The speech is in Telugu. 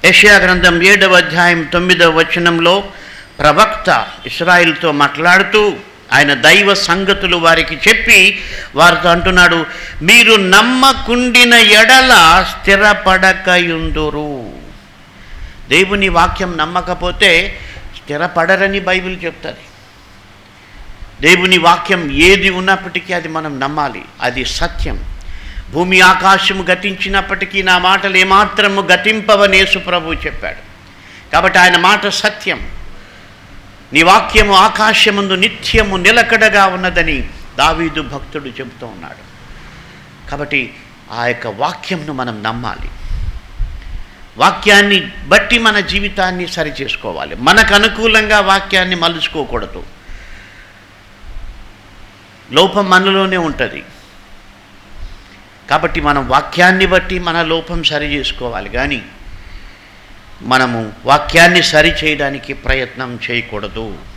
యెషయా గ్రంథం 7వ అధ్యాయం 9వ వచనంలో ప్రవక్త ఇశ్రాయేలుతో మాట్లాడుతూ ఆయన దైవ సంగతులు వారికి చెప్పి వారితో అంటున్నాడు, మీరు నమ్మకుండిన ఎడల స్థిరపడకయుందురు. దేవుని వాక్యం నమ్మకపోతే స్థిరపడరని బైబిల్ చెప్తుంది. దేవుని వాక్యం ఏది ఉన్నప్పటికీ అది మనం నమ్మాలి, అది సత్యం. భూమి ఆకాశము గతించినప్పటికీ నా మాటలు ఏమాత్రము గతింపవని యేసు ప్రభువు చెప్పాడు. కాబట్టి ఆయన మాట సత్యం. నీ వాక్యము ఆకాశమందు నిత్యము నిలకడగా ఉన్నదని దావీదు భక్తుడు చెబుతూ ఉన్నాడు. కాబట్టి ఆ యొక్క వాక్యంను మనం నమ్మాలి. వాక్యాన్ని బట్టి మన జీవితాన్ని సరిచేసుకోవాలి. మనకు అనుకూలంగా వాక్యాన్ని మలుచుకోకూడదు. లోపం మనలోనే ఉంటుంది. కాబట్టి మనం వాక్యాన్ని బట్టి మన లోపం సరి చేసుకోవాలి, కానీ మనము వాక్యాన్ని సరి చేయడానికి ప్రయత్నం చేయకూడదు.